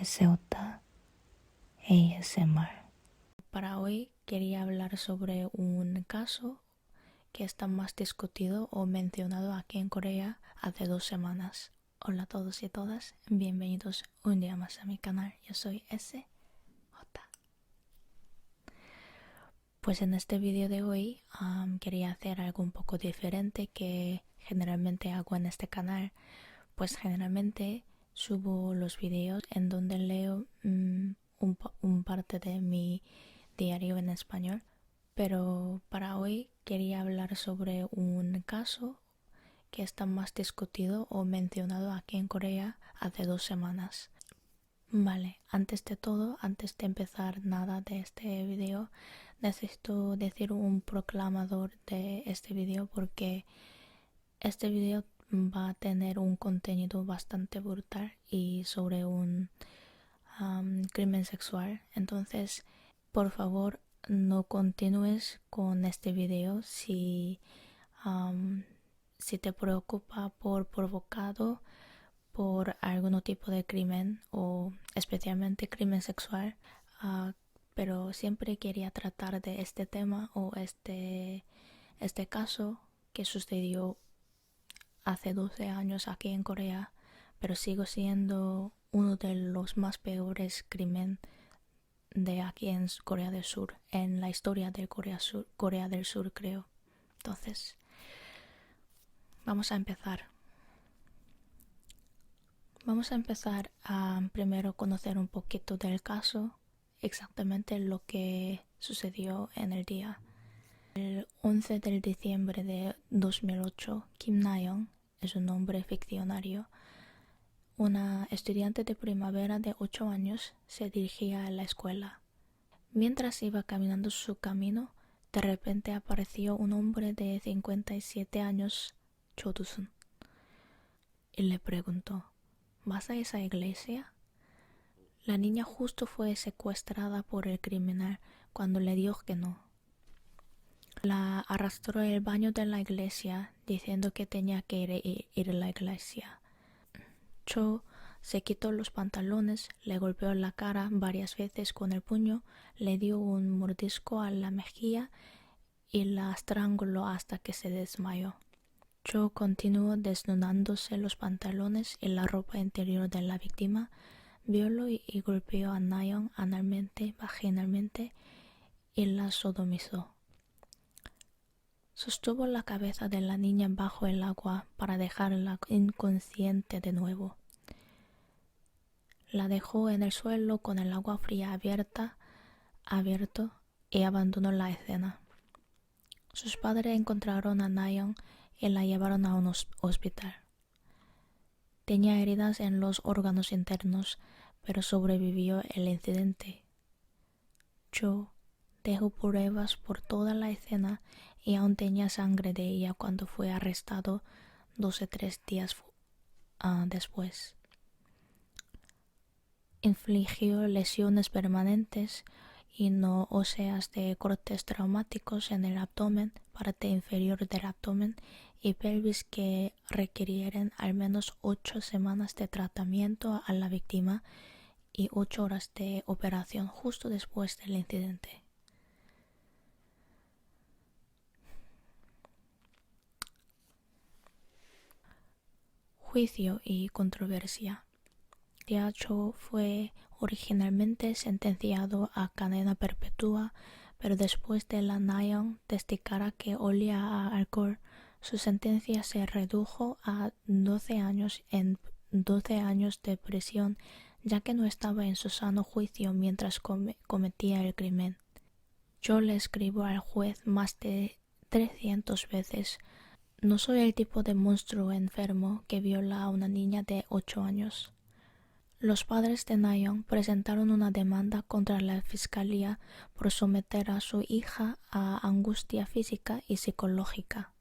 SJ ASMR. Para hoy quería hablar sobre un caso que está más discutido o mencionado aquí en Corea hace 2 semanas. Hola a todos y todas, bienvenidos un día más a mi canal. Yo soy SJ. Pues en este vídeo de hoy quería hacer algo un poco diferente que generalmente hago en este canal. Pues generalmente subo los vídeos en donde leo un parte de mi diario en español, pero para hoy quería hablar sobre un caso que está más discutido o mencionado aquí en Corea hace 2 semanas. Vale, antes de todo, antes de empezar nada de este vídeo, necesito decir un proclamador de este vídeo porque este vídeo va a tener un contenido bastante brutal y sobre un crimen sexual. Entonces, por favor, no continúes con este vídeo si te preocupa por provocado por algún tipo de crimen o especialmente crimen sexual. Pero siempre quería tratar de este tema o este caso que sucedió hace 12 años aquí en Corea, pero sigo siendo uno de los más peores crímenes de aquí en Corea del Sur, en la historia de Corea del Sur creo. Entonces, vamos a empezar. Vamos a empezar a primero conocer un poquito del caso, exactamente lo que sucedió en el día. El 11 de diciembre de 2008, Kim Na-young es un nombre ficcionario. Una estudiante de primavera de 8 años se dirigía a la escuela. Mientras iba caminando su camino, de repente apareció un hombre de 57 años, Cho Do-sun, y le preguntó: ¿vas a esa iglesia? La niña justo fue secuestrada por el criminal cuando le dijo que no. La arrastró al baño de la iglesia diciendo que tenía que ir a la iglesia. Cho se quitó los pantalones, le golpeó la cara varias veces con el puño, le dio un mordisco a la mejilla y la estranguló hasta que se desmayó. Cho continuó desnudándose los pantalones y la ropa interior de la víctima, violó y golpeó a Na-young analmente, vaginalmente y la sodomizó. Sostuvo la cabeza de la niña bajo el agua para dejarla inconsciente de nuevo. La dejó en el suelo con el agua fría abierto y abandonó la escena. Sus padres encontraron a Na-young y la llevaron a un hospital. Tenía heridas en los órganos internos, pero sobrevivió el incidente. Cho dejó pruebas por toda la escena y aún tenía sangre de ella cuando fue arrestado 3 días después. Infligió lesiones permanentes y no óseas de cortes traumáticos en el abdomen, parte inferior del abdomen y pelvis que requirieran al menos 8 semanas de tratamiento a la víctima y 8 horas de operación justo después del incidente. Juicio y controversia. Cho fue originalmente sentenciado a cadena perpetua, pero después de la Na-young testificara que olía a alcohol, su sentencia se redujo a 12 años de prisión, ya que no estaba en su sano juicio mientras cometía el crimen. Yo le escribo al juez más de 300 veces: no soy el tipo de monstruo enfermo que viola a una niña de 8 años. Los padres de Na-young presentaron una demanda contra la fiscalía por someter a su hija a angustia física y psicológica.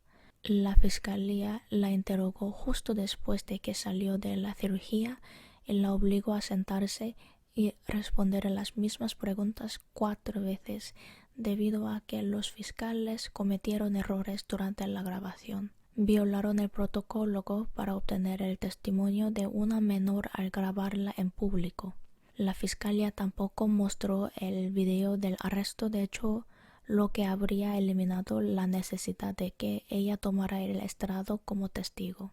La fiscalía la interrogó justo después de que salió de la cirugía y la obligó a sentarse y responder a las mismas preguntas 4 veces, debido a que los fiscales cometieron errores durante la grabación. Violaron el protocolo para obtener el testimonio de una menor al grabarla en público. La fiscalía tampoco mostró el video del arresto, de hecho, lo que habría eliminado la necesidad de que ella tomara el estrado como testigo.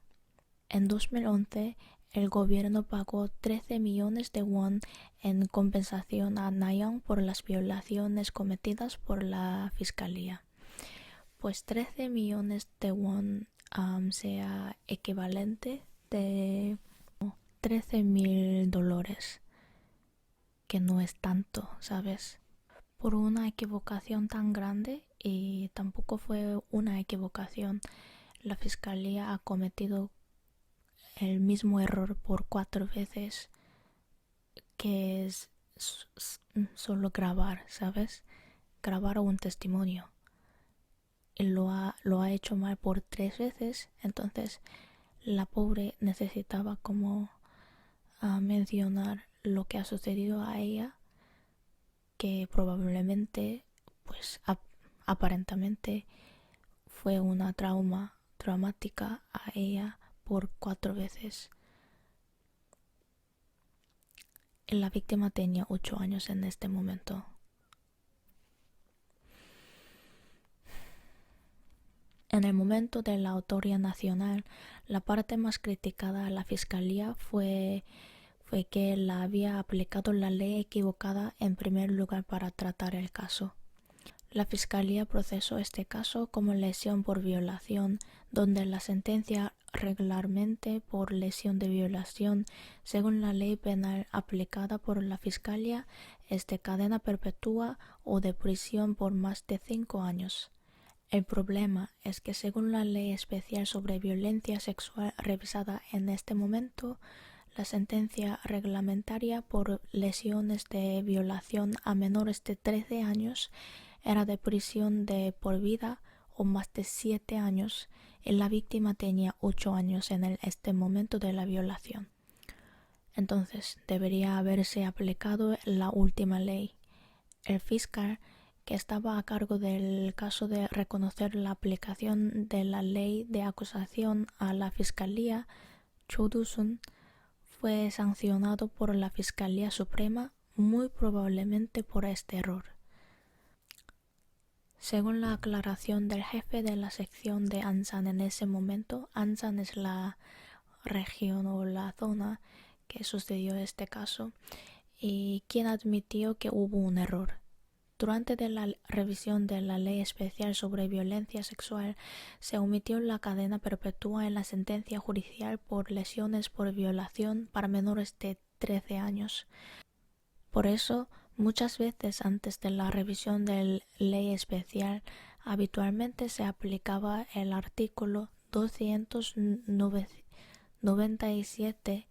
En 2011, el gobierno pagó 13 millones de won en compensación a Na-young por las violaciones cometidas por la fiscalía. Pues 13 millones de won sea equivalente de $13,000, que no es tanto, ¿sabes? Por una equivocación tan grande, y tampoco fue una equivocación, la fiscalía ha cometido el mismo error por 4 veces, que es solo grabar, ¿sabes? Grabar un testimonio. Y lo ha hecho mal por 3 veces, entonces la pobre necesitaba como mencionar lo que ha sucedido a ella, que probablemente, pues aparentemente fue una traumática a ella por 4 veces. La víctima tenía 8 años en este momento. En el momento de la autoría nacional, la parte más criticada a la fiscalía fue que la había aplicado la ley equivocada en primer lugar para tratar el caso. La fiscalía procesó este caso como lesión por violación, donde la sentencia regularmente por lesión de violación, según la ley penal aplicada por la fiscalía, es de cadena perpetua o de prisión por más de 5 años. El problema es que según la ley especial sobre violencia sexual revisada en este momento, la sentencia reglamentaria por lesiones de violación a menores de 13 años era de prisión de por vida o más de 7 años, y la víctima tenía 8 años en este momento de la violación. Entonces debería haberse aplicado la última ley. El fiscal, que estaba a cargo del caso de reconocer la aplicación de la ley de acusación a la fiscalía, Cho Do-sun, fue sancionado por la Fiscalía Suprema, muy probablemente por este error. Según la aclaración del jefe de la sección de Ansan en ese momento, Ansan es la región o la zona que sucedió este caso, y quien admitió que hubo un error. Durante la revisión de la ley especial sobre violencia sexual, se omitió la cadena perpetua en la sentencia judicial por lesiones por violación para menores de 13 años. Por eso, muchas veces antes de la revisión de la ley especial, habitualmente se aplicaba el artículo 297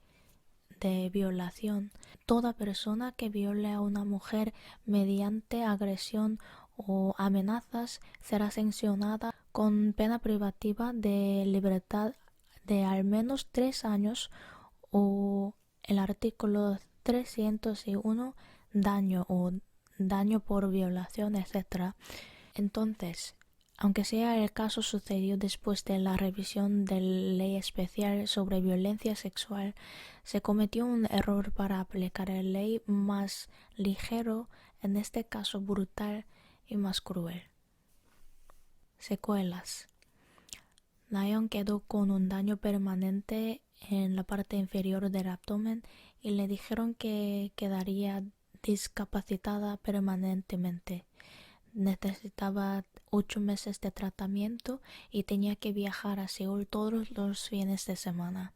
de violación. Toda persona que viole a una mujer mediante agresión o amenazas será sancionada con pena privativa de libertad de al menos 3 años, o el artículo 301, daño o daño por violación, etc. Entonces, aunque sea el caso sucedió después de la revisión de la ley especial sobre violencia sexual, se cometió un error para aplicar la ley más ligero, en este caso brutal y más cruel. Secuelas. Na-young quedó con un daño permanente en la parte inferior del abdomen y le dijeron que quedaría discapacitada permanentemente. Necesitaba 8 meses de tratamiento y tenía que viajar a Seúl todos los fines de semana.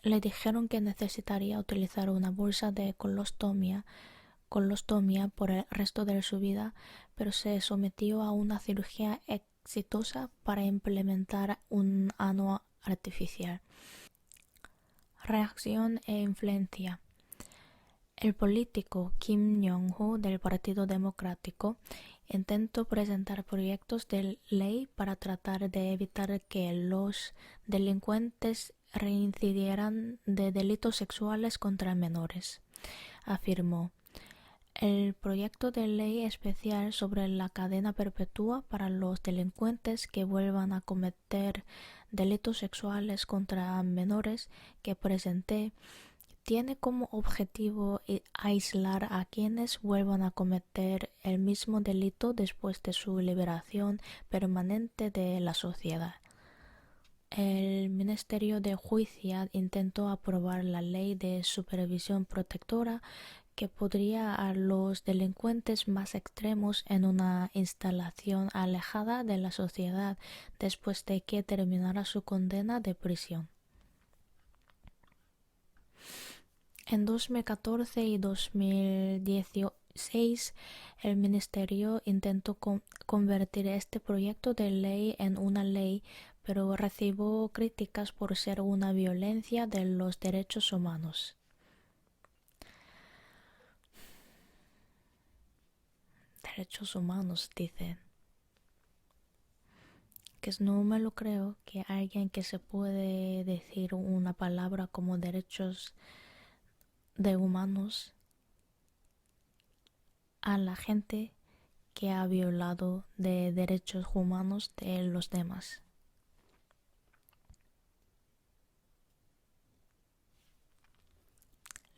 Le dijeron que necesitaría utilizar una bolsa de colostomía por el resto de su vida, pero se sometió a una cirugía exitosa para implementar un ano artificial. Reacción e influencia. El político Kim Yong-ho del Partido Democrático intentó presentar proyectos de ley para tratar de evitar que los delincuentes reincidieran de delitos sexuales contra menores. Afirmó: el proyecto de ley especial sobre la cadena perpetua para los delincuentes que vuelvan a cometer delitos sexuales contra menores que presenté tiene como objetivo aislar a quienes vuelvan a cometer el mismo delito después de su liberación permanente de la sociedad. El Ministerio de Justicia intentó aprobar la ley de supervisión protectora que pondría a los delincuentes más extremos en una instalación alejada de la sociedad después de que terminara su condena de prisión. En 2014 y 2016, el ministerio intentó convertir este proyecto de ley en una ley, pero recibió críticas por ser una violencia de los derechos humanos. Derechos humanos, dicen. Que no me lo creo que alguien que se puede decir una palabra como derechos de humanos a la gente que ha violado de derechos humanos de los demás.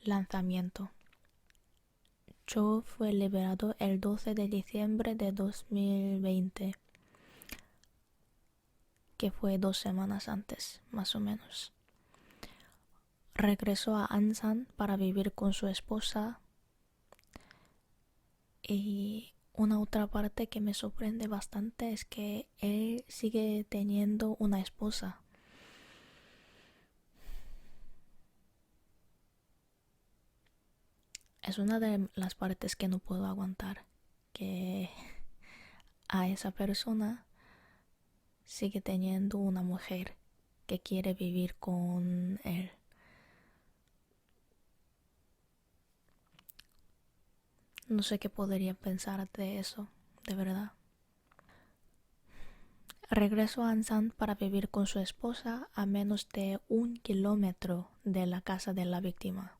Lanzamiento. Cho fue liberado el 12 de diciembre de 2020, que fue 2 semanas antes, más o menos. Regresó a Ansan para vivir con su esposa. Y una otra parte que me sorprende bastante es que él sigue teniendo una esposa. Es una de las partes que no puedo aguantar, que a esa persona sigue teniendo una mujer que quiere vivir con él. No sé qué podría pensar de eso, de verdad. Regresó a Ansan para vivir con su esposa a menos de 1 kilómetro de la casa de la víctima.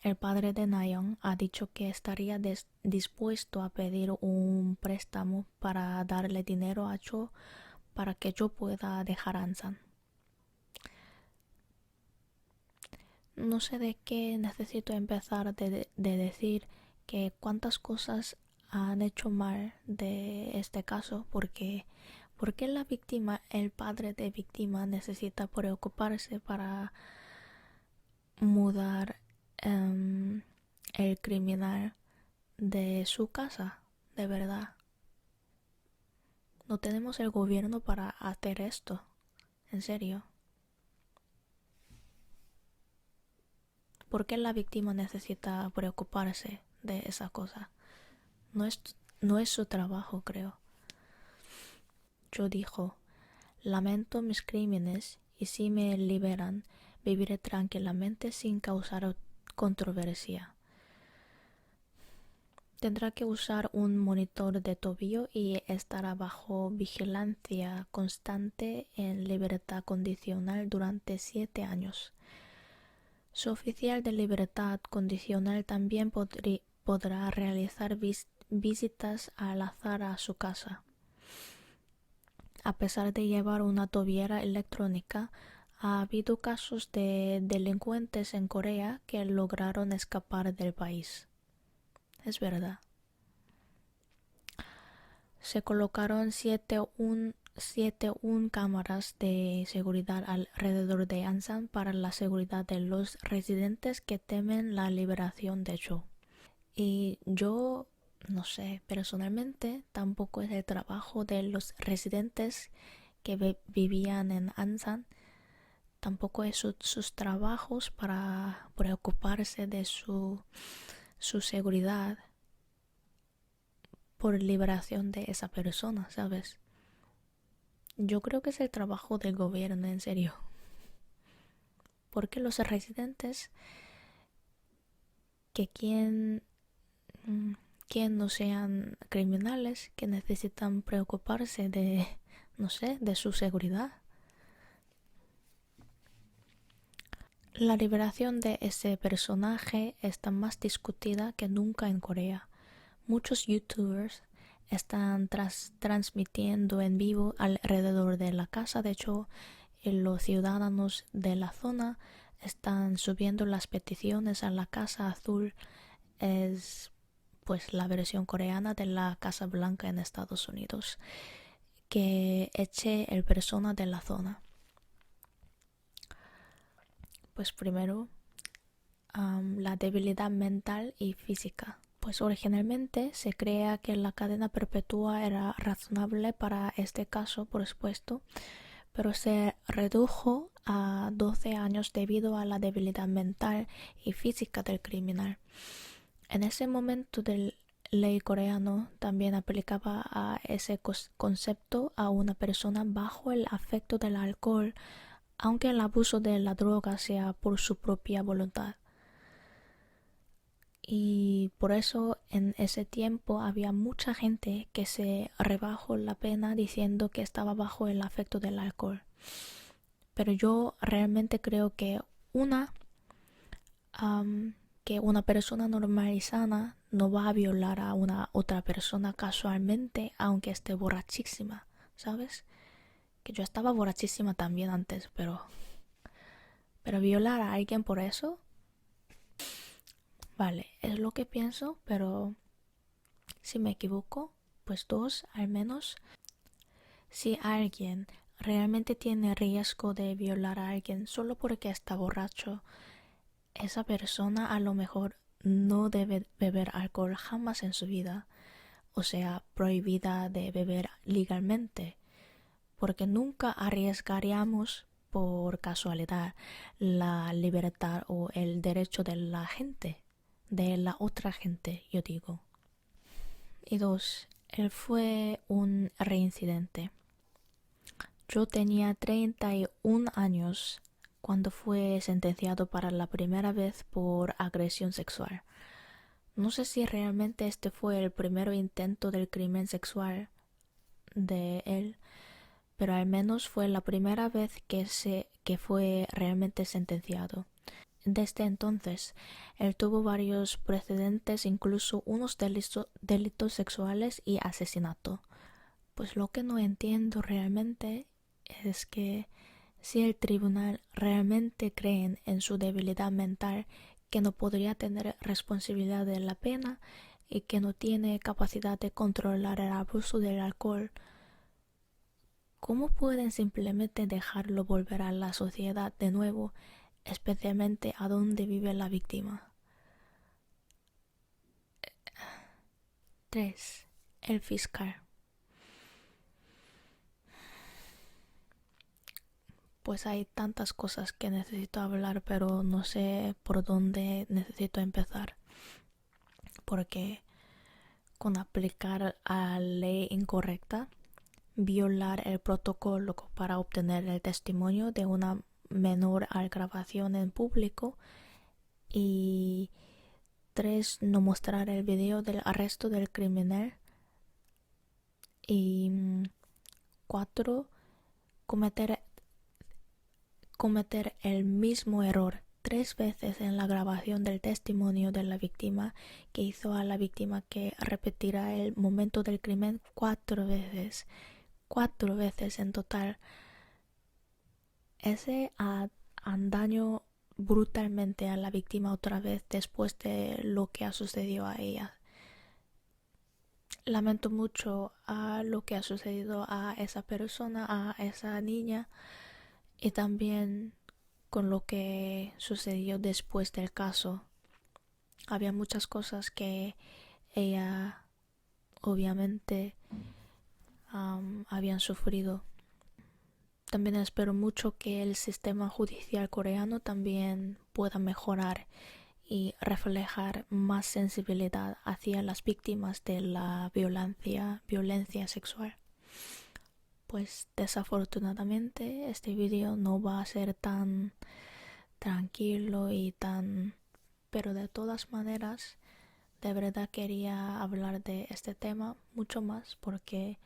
El padre de Nayeon ha dicho que estaría dispuesto a pedir un préstamo para darle dinero a Cho para que Cho pueda dejar Ansan. No sé de qué necesito empezar de decir que cuántas cosas han hecho mal de este caso, porque la víctima, el padre de víctima, necesita preocuparse para mudar el criminal de su casa, de verdad. No tenemos el gobierno para hacer esto, en serio. ¿Por qué la víctima necesita preocuparse de esa cosa? No es su trabajo, creo. Yo dijo, lamento mis crímenes y si me liberan, viviré tranquilamente sin causar controversia. Tendrá que usar un monitor de tobillo y estará bajo vigilancia constante en libertad condicional durante 7 años. Su oficial de libertad condicional también podrá realizar visitas al azar a su casa. A pesar de llevar una tobillera electrónica, ha habido casos de delincuentes en Corea que lograron escapar del país. Es verdad. Se colocaron 7 cámaras de seguridad alrededor de Ansan para la seguridad de los residentes que temen la liberación de Cho. Y yo, no sé, personalmente tampoco es el trabajo de los residentes que vivían en Ansan, tampoco es sus trabajos para preocuparse de su seguridad por liberación de esa persona, ¿sabes? Yo creo que es el trabajo del gobierno, en serio. Porque los residentes, que quien no sean criminales, que necesitan preocuparse de, no sé, de su seguridad. La liberación de ese personaje está más discutida que nunca en Corea. Muchos youtubers están transmitiendo en vivo alrededor de la casa de Cho y los ciudadanos de la zona están subiendo las peticiones a la Casa Azul es pues la versión coreana de la Casa Blanca en Estados Unidos, que eche el persona de la zona. Pues primero, la debilidad mental y física. Pues originalmente se creía que la cadena perpetua era razonable para este caso, por supuesto, pero se redujo a 12 años debido a la debilidad mental y física del criminal. En ese momento del ley coreano también aplicaba a ese concepto a una persona bajo el afecto del alcohol, aunque el abuso de la droga sea por su propia voluntad. Y por eso en ese tiempo había mucha gente que se rebajó la pena diciendo que estaba bajo el afecto del alcohol. Pero yo realmente creo que que una persona normal y sana no va a violar a una otra persona casualmente aunque esté borrachísima, ¿sabes? Que yo estaba borrachísima también antes, pero violar a alguien por eso, vale, es lo que pienso, pero si me equivoco, pues dos al menos. Si alguien realmente tiene riesgo de violar a alguien solo porque está borracho, esa persona a lo mejor no debe beber alcohol jamás en su vida, o sea, prohibida de beber legalmente, porque nunca arriesgaríamos por casualidad la libertad o el derecho de la gente, de la otra gente, yo digo. Y dos, él fue un reincidente. Yo tenía 31 años cuando fue sentenciado para la primera vez por agresión sexual. No sé si realmente este fue el primer intento del crimen sexual de él, pero al menos fue la primera vez que fue realmente sentenciado. Desde entonces, él tuvo varios precedentes, incluso unos delitos sexuales y asesinato. Pues lo que no entiendo realmente es que si el tribunal realmente cree en su debilidad mental, que no podría tener responsabilidad de la pena y que no tiene capacidad de controlar el abuso del alcohol, ¿cómo pueden simplemente dejarlo volver a la sociedad de nuevo, especialmente a donde vive la víctima? 3. El fiscal. Pues hay tantas cosas que necesito hablar, pero no sé por dónde necesito empezar. Porque con aplicar a la ley incorrecta, violar el protocolo para obtener el testimonio de una menor al grabación en público y 3. No mostrar el video del arresto del criminal y 4. Cometer el mismo error 3 veces en la grabación del testimonio de la víctima, que hizo a la víctima que repetirá el momento del crimen 4 veces. 4 veces en total. Ese daño brutalmente a la víctima otra vez después de lo que ha sucedido a ella. Lamento mucho a lo que ha sucedido a esa persona, a esa niña, y también con lo que sucedió después del caso. Había muchas cosas que ella obviamente habían sufrido. También espero mucho que el sistema judicial coreano también pueda mejorar y reflejar más sensibilidad hacia las víctimas de la violencia sexual. Pues desafortunadamente este vídeo no va a ser tan tranquilo y tan... pero de todas maneras de verdad quería hablar de este tema mucho más porque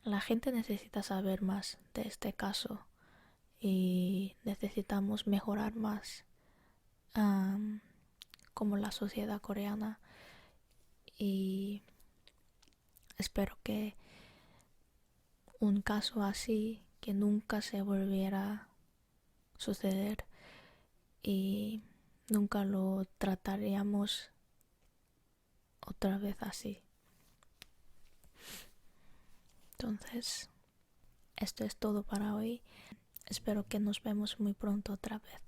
la gente necesita saber más de este caso y necesitamos mejorar más como la sociedad coreana, y espero que un caso así que nunca se volviera a suceder y nunca lo trataríamos otra vez así. Entonces, esto es todo para hoy. Espero que nos vemos muy pronto otra vez.